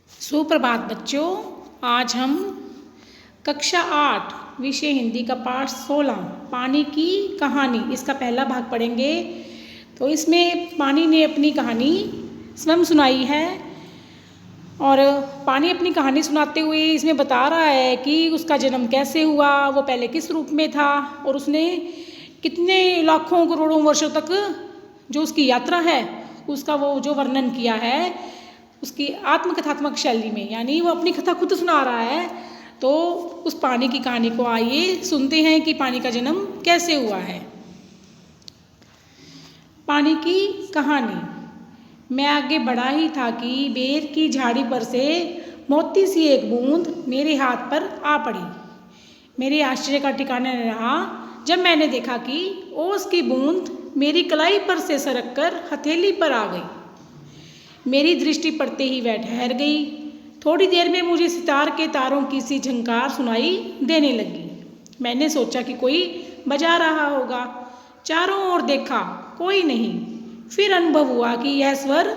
सुप्रभात बच्चों। आज हम कक्षा 8 विषय हिंदी का पाठ 16 पानी की कहानी इसका पहला भाग पढ़ेंगे। तो इसमें पानी ने अपनी कहानी स्वयं सुनाई है और पानी अपनी कहानी सुनाते हुए इसमें बता रहा है कि उसका जन्म कैसे हुआ, वो पहले किस रूप में था और उसने कितने लाखों करोड़ों वर्षों तक जो उसकी यात्रा है उसका वो जो वर्णन किया है उसकी आत्मकथात्मक शैली में, यानी वो अपनी कथा खुद सुना रहा है। तो उस पानी की कहानी को आइए सुनते हैं कि पानी का जन्म कैसे हुआ है। पानी की कहानी। मैं आगे बढ़ा ही था कि बेर की झाड़ी पर से मोती सी एक बूंद मेरे हाथ पर आ पड़ी। मेरे आश्चर्य का ठिकाना न रहा जब मैंने देखा कि ओस की बूंद मेरी कलाई पर से सरक कर हथेली पर आ गई। मेरी दृष्टि पड़ते ही वह ठहर गई। थोड़ी देर में मुझे सितार के तारों की सी झंकार सुनाई देने लगी। मैंने सोचा कि कोई बजा रहा होगा। चारों ओर देखा, कोई नहीं। फिर अनुभव हुआ कि यह स्वर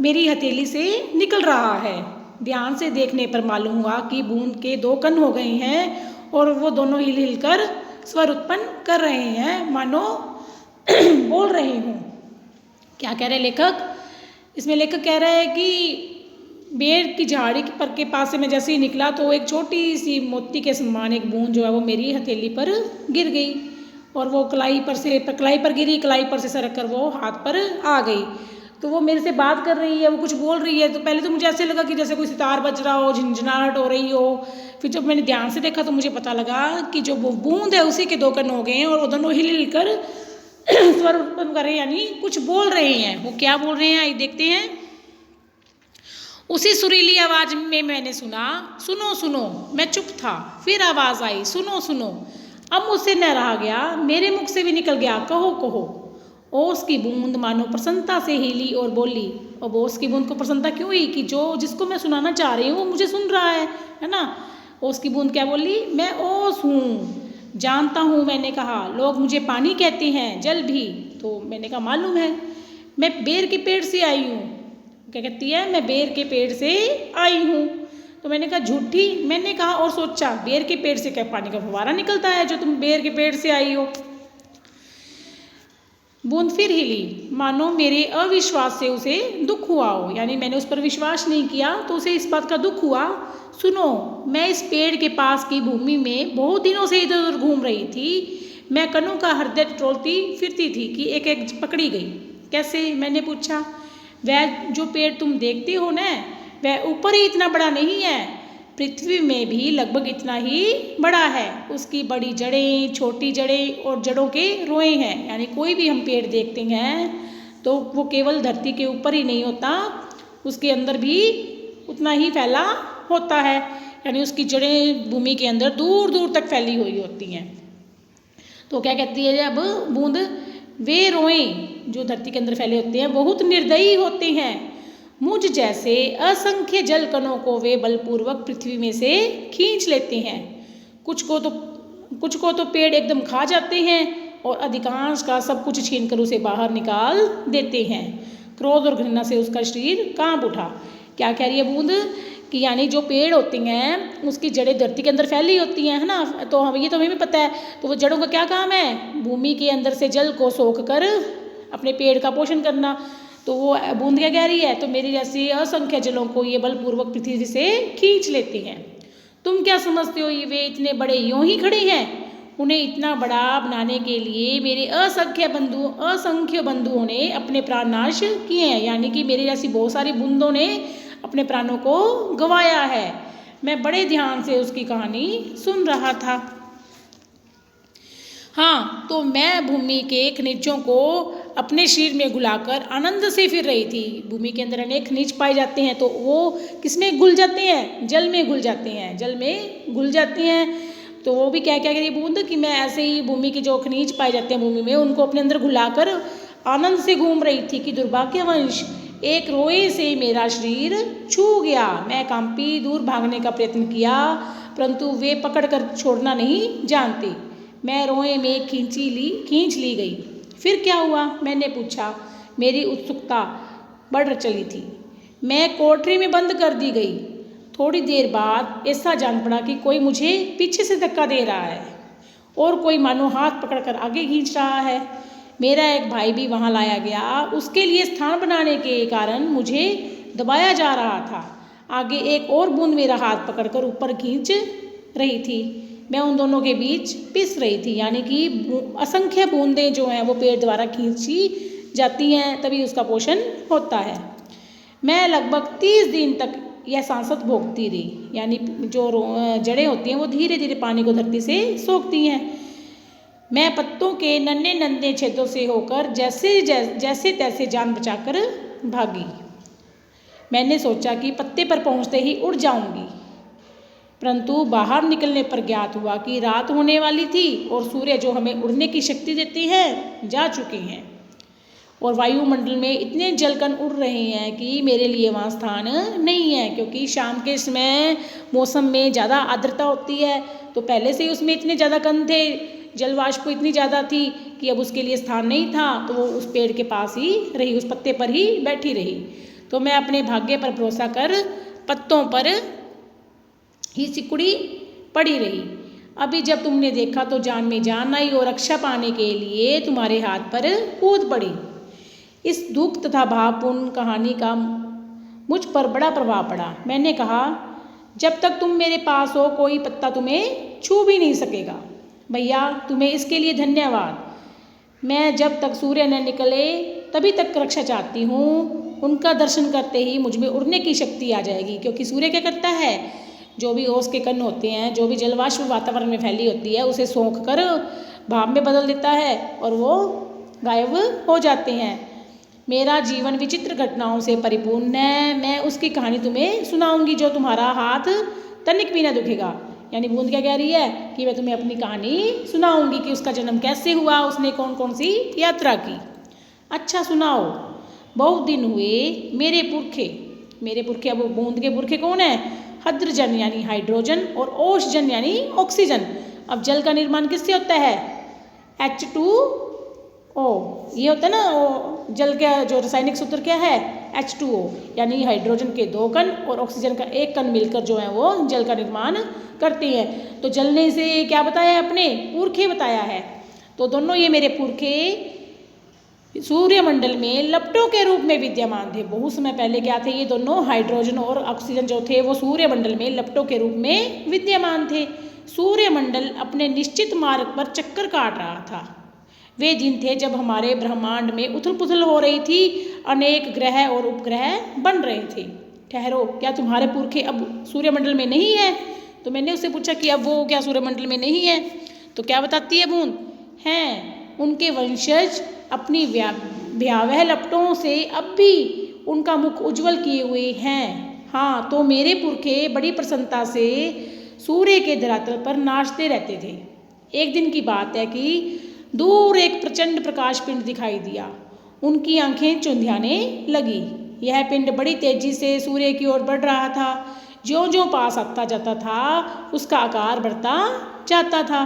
मेरी हथेली से निकल रहा है। ध्यान से देखने पर मालूम हुआ कि बूंद के दो कण हो गए हैं और वो दोनों हिल हिल कर स्वर उत्पन्न कर रहे हैं, मानो बोल रहे हों। क्या कह रहे लेखक? इसमें लेखक कह रहा है कि बेर की झाड़ी पर के पास से मैं जैसे ही निकला तो एक छोटी सी मोती के समान एक बूंद जो है वो मेरी हथेली पर गिर गई और वो कलाई पर गिरी, कलाई पर से सरक कर वो हाथ पर आ गई। तो वो मेरे से बात कर रही है, वो कुछ बोल रही है। तो पहले तो मुझे ऐसे लगा कि जैसे कोई सितार बज रहा हो, झंझनाहट हो रही हो। फिर जब मैंने ध्यान से देखा तो मुझे पता लगा कि जो वो बूंद है उसी के दो कण हो गए हैं और वो दोनों हिल हिल कर स्वर उत्पन्न कर रहे हैं, यानी कुछ बोल रहे हैं। वो क्या बोल रहे हैं आइए देखते हैं। उसी सुरीली आवाज में मैंने सुना, सुनो सुनो। मैं चुप था। फिर आवाज आई, सुनो सुनो। अब मुझसे न रहा गया, मेरे मुख से भी निकल गया, कहो कहो। ओस की बूंद मानो प्रसन्नता से हिली और बोली। अब ओस की बूंद को प्रसन्नता क्यों हुई कि जो जिसको मैं सुनाना चाह रही हूँ वो मुझे सुन रहा है ना। ओस की बूंद क्या बोली? मैं ओस हूँ, जानता हूँ। मैंने कहा लोग मुझे पानी कहते हैं, जल भी। तो मैंने कहा मालूम है, मैं बेर के पेड़ से आई हूँ। क्या कहती है? मैं बेर के पेड़ से आई हूँ। तो मैंने कहा झूठी। मैंने कहा और सोचा बेर के पेड़ से क्या पानी का फव्वारा निकलता है जो तुम बेर के पेड़ से आई हो। बूंद फिर हिली, मानो मेरे अविश्वास से उसे दुख हुआ हो, यानी मैंने उस पर विश्वास नहीं किया तो उसे इस बात का दुख हुआ। सुनो, मैं इस पेड़ के पास की भूमि में बहुत दिनों से इधर उधर घूम रही थी। मैं कनों का हृदय टटोलती फिरती थी कि एक एक पकड़ी गई। कैसे? मैंने पूछा। वह जो पेड़ तुम देखते हो ना, वह ऊपर ही इतना बड़ा नहीं है, पृथ्वी में भी लगभग इतना ही बड़ा है। उसकी बड़ी जड़ें, छोटी जड़ें और जड़ों के रोए हैं। यानी कोई भी हम पेड़ देखते हैं तो वो केवल धरती के ऊपर ही नहीं होता, उसके अंदर भी उतना ही फैला होता है। यानी उसकी जड़ें भूमि के अंदर दूर दूर तक फैली हुई होती हैं। तो क्या कहती है अब बूंद? वे रोए जो धरती के अंदर फैले होते हैं बहुत निर्दयी होते हैं। मुझ जैसे असंख्य जल कणों को वे बलपूर्वक पृथ्वी में से खींच लेते हैं। कुछ को तो पेड़ एकदम खा जाते हैं और अधिकांश का सब कुछ छीनकर उसे बाहर निकाल देते हैं। क्रोध और घृणा से उसका शरीर कांप उठा। क्या कह रही है बूंद? कि यानी जो पेड़ होती हैं उसकी जड़ें धरती के अंदर फैली होती हैं, है ना। तो हम ये तो हमें भी पता है। तो वो जड़ों का क्या काम है? भूमि के अंदर से जल को सोख कर अपने पेड़ का पोषण करना। तो वो बूंद क्या कह रही है? तो मेरी जैसी असंख्य जलों को ये बलपूर्वक पृथ्वी से खींच लेती हैं। तुम क्या समझते हो ये वे इतने बड़े यूं ही खड़े हैं? उन्हें इतना बड़ा बनाने के लिए मेरे असंख्य बंधुओं ने अपने प्राण नाश किए हैं। यानी कि मेरी जैसी बहुत सारी बूंदों ने अपने प्राणों को गंवाया है। मैं बड़े ध्यान से उसकी कहानी सुन रहा था। हाँ, तो मैं भूमि के खनिजों को अपने शरीर में घुलाकर आनंद से फिर रही थी। भूमि के अंदर अनेक खनिज पाए जाते हैं तो वो किसमें घुल जाते हैं? जल में घुल जाते हैं, जल में घुल जाते हैं। तो वो भी क्या क्या कह रही बूंद कि मैं ऐसे ही भूमि के जो खनिज पाए जाते हैं भूमि में उनको अपने अंदर घुलाकर आनंद से घूम रही थी कि दुर्भाग्यवश एक रोए से मेरा शरीर छू गया। मैं कांपी, दूर भागने का प्रयत्न किया परंतु वे पकड़ कर छोड़ना नहीं जानते। मैं रोए में खींच ली गई। फिर क्या हुआ? मैंने पूछा। मेरी उत्सुकता बढ़ चली थी। मैं कोठरी में बंद कर दी गई। थोड़ी देर बाद ऐसा जान पड़ा कि कोई मुझे पीछे से धक्का दे रहा है और कोई मानो हाथ पकड़कर आगे खींच रहा है। मेरा एक भाई भी वहाँ लाया गया। उसके लिए स्थान बनाने के कारण मुझे दबाया जा रहा था। आगे एक और बूंद मेरा हाथ पकड़कर ऊपर खींच रही थी। मैं उन दोनों के बीच पिस रही थी, यानी कि असंख्य बूंदें जो हैं वो पेड़ द्वारा खींची जाती हैं, तभी उसका पोषण होता है। मैं लगभग 30 दिन तक यह सांसत भोगती रही, यानी जो जड़ें होती हैं वो धीरे धीरे पानी को धरती से सोखती हैं। मैं पत्तों के नन्हे नन्हे छेदों से होकर जैसे तैसे जान बचाकर भागी। मैंने सोचा कि पत्ते पर पहुंचते ही उड़ जाऊंगी, परंतु बाहर निकलने पर ज्ञात हुआ कि रात होने वाली थी और सूर्य जो हमें उड़ने की शक्ति देते हैं जा चुके हैं और वायुमंडल में इतने जलकण उड़ रहे हैं कि मेरे लिए वहाँ स्थान नहीं है, क्योंकि शाम के समय मौसम में ज़्यादा आर्द्रता होती है, तो पहले से ही उसमें इतने ज़्यादा कण थे, जल वाष्प इतनी ज़्यादा थी कि अब उसके लिए स्थान नहीं था, तो वो उस पेड़ के पास ही रही, उस पत्ते पर ही बैठी रही। तो मैं अपने भाग्य पर भरोसा कर पत्तों पर ही सिकुड़ी पड़ी रही। अभी जब तुमने देखा तो जान में जान आई और रक्षा पाने के लिए तुम्हारे हाथ पर कूद पड़ी। इस दुख तथा भावपूर्ण कहानी का मुझ पर बड़ा प्रभाव पड़ा। मैंने कहा, जब तक तुम मेरे पास हो कोई पत्ता तुम्हें छू भी नहीं सकेगा। भैया तुम्हें इसके लिए धन्यवाद। मैं जब तक सूर्य न निकले तभी तक रक्षा चाहती हूँ। उनका दर्शन करते ही मुझ में उड़ने की शक्ति आ जाएगी, क्योंकि सूर्य क्या करता है, जो भी ओस के कण होते हैं, जो भी जलवाष्प वातावरण में फैली होती है, उसे सोख कर भाप में बदल देता है और वो गायब हो जाते हैं। मेरा जीवन विचित्र घटनाओं से परिपूर्ण है। मैं उसकी कहानी तुम्हें सुनाऊंगी जो तुम्हारा हाथ तनिक भी न दुखेगा। यानी बूंद क्या कह रही है कि मैं तुम्हें अपनी कहानी सुनाऊंगी कि उसका जन्म कैसे हुआ, उसने कौन कौन सी यात्रा की। अच्छा सुनाओ। बहुत दिन हुए मेरे पुरखे, अब बूंद के पुरखे कौन है, हाइड्रोजन यानी हाइड्रोजन और ओसजन यानी ऑक्सीजन। अब जल का निर्माण किससे होता है, H2O, ये होता है ना जल का जो रासायनिक सूत्र क्या है, H2O, यानी हाइड्रोजन के 2 कण और ऑक्सीजन का 1 कण मिलकर जो है वो जल का निर्माण करते हैं। तो जलने से क्या बताया है, अपने पुरखे बताया है। तो दोनों ये मेरे पुरखे सूर्यमंडल में लपटों के रूप में विद्यमान थे। बहुत समय पहले क्या थे, ये दोनों हाइड्रोजन और ऑक्सीजन जो थे वो सूर्यमंडल में लपटों के रूप में विद्यमान थे। सूर्यमंडल अपने निश्चित मार्ग पर चक्कर काट रहा था। वे दिन थे जब हमारे ब्रह्मांड में उथल पुथल हो रही थी, अनेक ग्रह और उपग्रह बन रहे थे। ठहरो, क्या तुम्हारे पुरखे अब सूर्यमंडल में नहीं है? तो मैंने उससे पूछा कि अब वो क्या सूर्यमंडल में नहीं है? तो क्या बताती है बूंद, हैं उनके वंशज अपनी भयावह लपटों से अब भी उनका मुख उज्जवल किए हुए हैं। हाँ, तो मेरे पुरखे बड़ी प्रसन्नता से सूर्य के धरातल पर नाचते रहते थे। एक दिन की बात है कि दूर एक प्रचंड प्रकाश पिंड दिखाई दिया। उनकी आंखें चुंधियाने लगी। यह पिंड बड़ी तेजी से सूर्य की ओर बढ़ रहा था। ज्यों-ज्यों पास आता जाता था उसका आकार बढ़ता जाता था।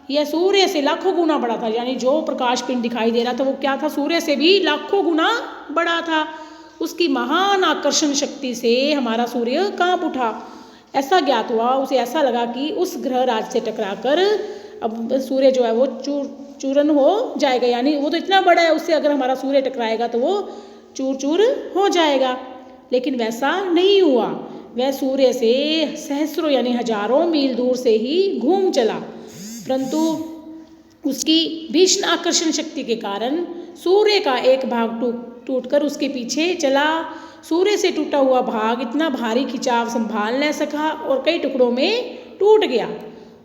यह सूर्य से लाखों गुना बड़ा था, यानी जो प्रकाश पिंड दिखाई दे रहा था वो क्या था, सूर्य से भी लाखों गुना बड़ा था। उसकी महान आकर्षण शक्ति से हमारा सूर्य कांप उठा। ऐसा ज्ञात हुआ, उसे ऐसा लगा कि उस ग्रह राज से टकराकर अब सूर्य जो है वो चूरन हो जाएगा, यानी वो तो इतना बड़ा है, उससे अगर हमारा सूर्य टकराएगा तो वो चूर चूर हो जाएगा। लेकिन वैसा नहीं हुआ। वह सूर्य से सहस्रों यानी हजारों मील दूर से ही घूम चला, परंतु उसकी भीषण आकर्षण शक्ति के कारण सूर्य का एक भाग टूटकर उसके पीछे चला। सूर्य से टूटा हुआ भाग इतना भारी खिंचाव संभाल न सका और कई टुकड़ों में टूट गया।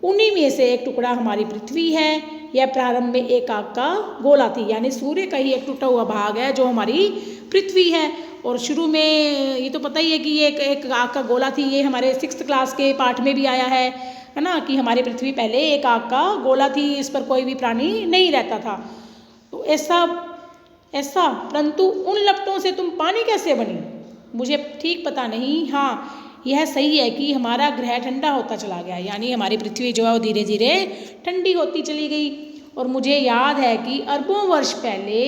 उन्हीं में से एक टुकड़ा हमारी पृथ्वी है। यह प्रारंभ में एक आग का गोला थी, यानी सूर्य का ही एक टूटा हुआ भाग है जो हमारी पृथ्वी है। और शुरू में ये तो पता ही है कि ये एक आग का गोला थी। ये हमारे 6th क्लास के पाठ में भी आया है ना, कि हमारी पृथ्वी पहले एक आग का गोला थी, इस पर कोई भी प्राणी नहीं रहता था। तो ऐसा परंतु उन लपटों से तुम पानी कैसे बनी, मुझे ठीक पता नहीं। हाँ, यह सही है कि हमारा ग्रह ठंडा होता चला गया, यानी हमारी पृथ्वी जो है वो धीरे धीरे ठंडी होती चली गई। और मुझे याद है कि अरबों वर्ष पहले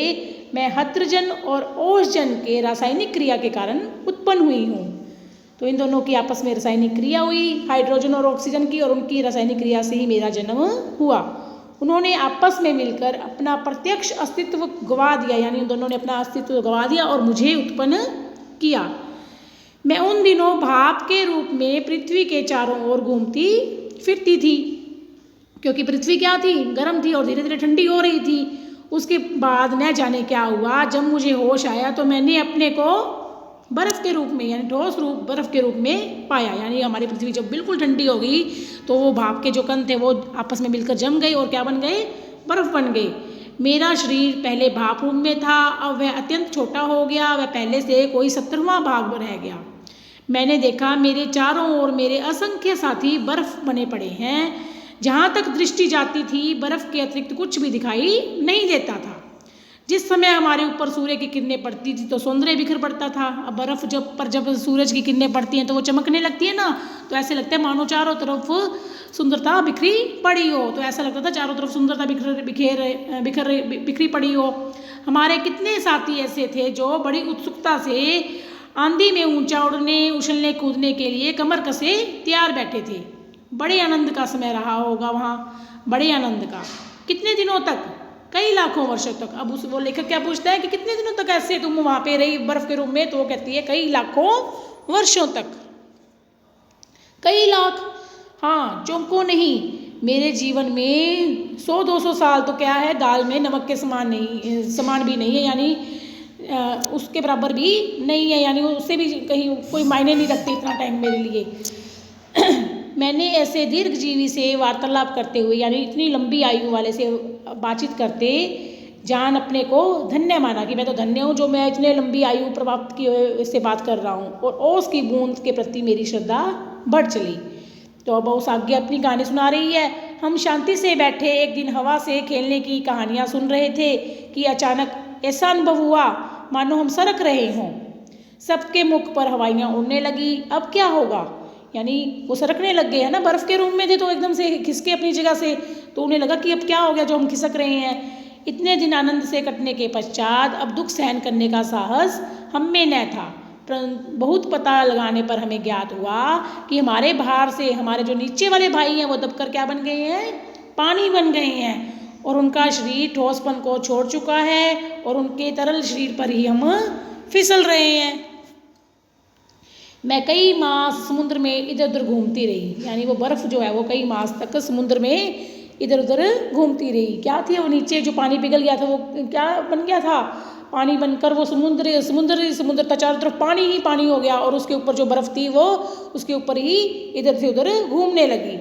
मैं हाइड्रोजन और ओसजन के रासायनिक क्रिया के कारण उत्पन्न हुई हूँ। तो इन दोनों की आपस में रासायनिक क्रिया हुई, हाइड्रोजन और ऑक्सीजन की, और उनकी रासायनिक क्रिया से ही मेरा जन्म हुआ। उन्होंने आपस में मिलकर अपना प्रत्यक्ष अस्तित्व गंवा दिया, यानी उन दोनों ने अपना अस्तित्व गंवा दिया और मुझे उत्पन्न किया। मैं उन दिनों भाप के रूप में पृथ्वी के चारों ओर घूमती फिरती थी, क्योंकि पृथ्वी क्या थी, गर्म थी और धीरे धीरे ठंडी हो रही थी। उसके बाद न जाने क्या हुआ, जब मुझे होश आया तो मैंने अपने को बर्फ़ के रूप में, यानी ठोस रूप बर्फ़ के रूप में पाया। यानी हमारी पृथ्वी जब बिल्कुल ठंडी हो गई तो वो भाप के जो कण थे वो आपस में मिलकर जम गए और क्या बन गए, बर्फ़ बन गए। मेरा शरीर पहले भाप रूप में था, अब वह अत्यंत छोटा हो गया, वह पहले से कोई 70वां भाग रह गया। मैंने देखा मेरे चारों ओर मेरे असंख्य साथी बर्फ़ बने पड़े हैं। जहाँ तक दृष्टि जाती थी बर्फ़ के अतिरिक्त कुछ भी दिखाई नहीं देता था। जिस समय हमारे ऊपर सूर्य की किरणें पड़ती थी तो सौंदर्य बिखर पड़ता था। अब बर्फ़ जब सूरज की किरणें पड़ती हैं तो वो चमकने लगती है ना, तो ऐसे लगता है मानो चारों तरफ सुंदरता बिखरी पड़ी हो। तो ऐसा लगता था चारों तरफ सुंदरता बिखरी पड़ी हो। हमारे कितने साथी ऐसे थे जो बड़ी उत्सुकता से आंधी में ऊंचा उड़ने, उछलने कूदने के लिए कमर कसे तैयार बैठे थे। बड़े आनंद का समय रहा होगा वहाँ, बड़े आनंद का। कितने दिनों तक, कई लाखों वर्षों तक। अब वो लेखक क्या पूछता है कि कितने दिनों तक ऐसे तुम वहाँ पे रही बर्फ़ के रूप में, तो वो कहती है कई लाखों वर्षों तक। कई लाख, हाँ, चौंको नहीं। मेरे जीवन में 100-200 साल तो क्या है, दाल में नमक के समान भी नहीं है, यानी उसके बराबर भी नहीं है, यानी उससे भी कहीं कोई मायने नहीं रखती इतना टाइम मेरे लिए। मैंने ऐसे दीर्घ जीवी से वार्तालाप करते हुए, यानी इतनी लंबी आयु वाले से बातचीत करते जान अपने को धन्य माना कि मैं तो धन्य हूँ जो मैं इतने लंबी आयु प्राप्त की से बात कर रहा हूँ। और ओस की बूंद के प्रति मेरी श्रद्धा बढ़ चली। तो अब ओस आगे अपनी कहानी सुना रही है। हम शांति से बैठे एक दिन हवा से खेलने की कहानियाँ सुन रहे थे कि अचानक ऐसा अनुभव हुआ मानो हम सरक रहे हों। सबके मुख पर हवाइयाँ उड़ने लगी। अब क्या होगा, यानी वो सरकने लग गए हैं ना, बर्फ़ के रूम में थे तो एकदम से खिसके अपनी जगह से, तो उन्हें लगा कि अब क्या हो गया जो हम खिसक रहे हैं। इतने दिन आनंद से कटने के पश्चात अब दुख सहन करने का साहस हम में न था। बहुत पता लगाने पर हमें ज्ञात हुआ कि हमारे बाहर से हमारे जो नीचे वाले भाई हैं वो दबकर क्या बन गए हैं, पानी बन गए हैं, और उनका शरीर ठोसपन को छोड़ चुका है और उनके तरल शरीर पर ही हम फिसल रहे हैं। मैं कई मास समुद्र में इधर उधर घूमती रही, यानी वो बर्फ़ जो है वो कई मास तक समुद्र में इधर उधर घूमती रही। क्या थी वो, नीचे जो पानी पिघल गया था वो क्या बन गया था, पानी बनकर वो समुद्र था, चारों तरफ पानी ही पानी हो गया, और उसके ऊपर जो बर्फ़ थी वो उसके ऊपर ही इधर से उधर घूमने लगी।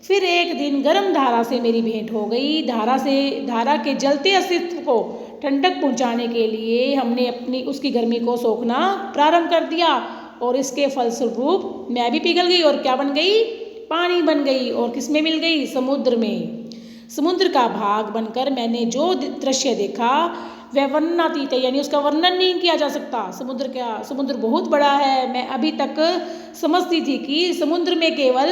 फिर एक दिन गर्म धारा से मेरी भेंट हो गई। धारा के जलते अस्तित्व को ठंडक पहुँचाने के लिए हमने उसकी गर्मी को सोखना प्रारंभ कर दिया, और इसके फलस्वरूप मैं भी पिघल गई और क्या बन गई, पानी बन गई। और किस में मिल गई, समुद्र में। समुद्र का भाग बनकर मैंने जो दृश्य देखा वह वर्णनातीत है, यानी उसका वर्णन नहीं किया जा सकता। समुद्र बहुत बड़ा है। मैं अभी तक समझती थी कि समुद्र में केवल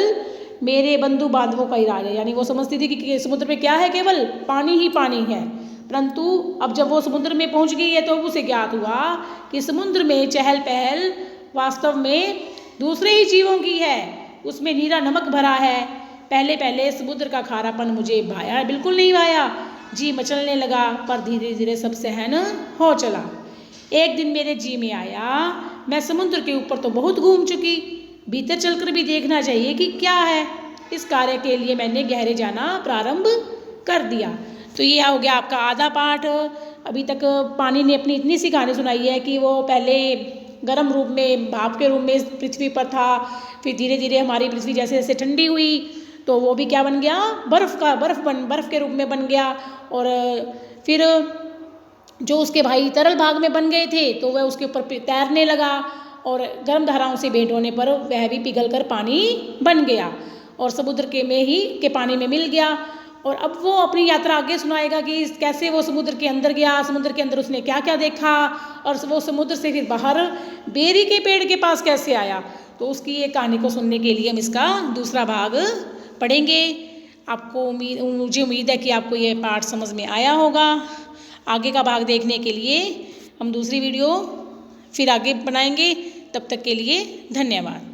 मेरे बंधु बांधवों का ही राज है, यानी वो समझती थी कि समुद्र में क्या है, केवल पानी ही पानी है। परंतु अब जब वो समुद्र में पहुंच गई है तो उसे ज्ञात हुआ कि समुद्र में चहल पहल वास्तव में दूसरे ही जीवों की है, उसमें नीरा नमक भरा है। पहले समुद्र का खारापन मुझे बिल्कुल नहीं भाया, जी मचलने लगा, पर धीरे धीरे सब सहन हो चला। एक दिन मेरे जी में आया, मैं समुद्र के ऊपर तो बहुत घूम चुकी, भीतर चलकर भी देखना चाहिए कि क्या है। इस कार्य के लिए मैंने गहरे जाना प्रारंभ कर दिया। तो ये हो गया आपका आधा पाठ। अभी तक पानी ने अपनी इतनी सी कहानी सुनाई है कि वो पहले गर्म रूप में, भाप के रूप में पृथ्वी पर था, फिर धीरे धीरे हमारी पृथ्वी जैसे जैसे ठंडी हुई तो वो भी क्या बन गया, बर्फ़ के रूप में बन गया। और फिर जो उसके भाई तरल भाग में बन गए थे तो वह उसके ऊपर तैरने लगा, और गर्म धाराओं से भेंट होने पर वह भी पिघलकर पानी बन गया और समुद्र के पानी में मिल गया। और अब वो अपनी यात्रा आगे सुनाएगा कि कैसे वो समुद्र के अंदर गया, समुद्र के अंदर उसने क्या क्या देखा, और वो समुद्र से फिर बाहर बेरी के पेड़ के पास कैसे आया। तो उसकी ये कहानी को सुनने के लिए हम इसका दूसरा भाग पढ़ेंगे। मुझे उम्मीद है कि आपको ये पाठ समझ में आया होगा। आगे का भाग देखने के लिए हम दूसरी वीडियो फिर आगे बनाएंगे। तब तक के लिए धन्यवाद।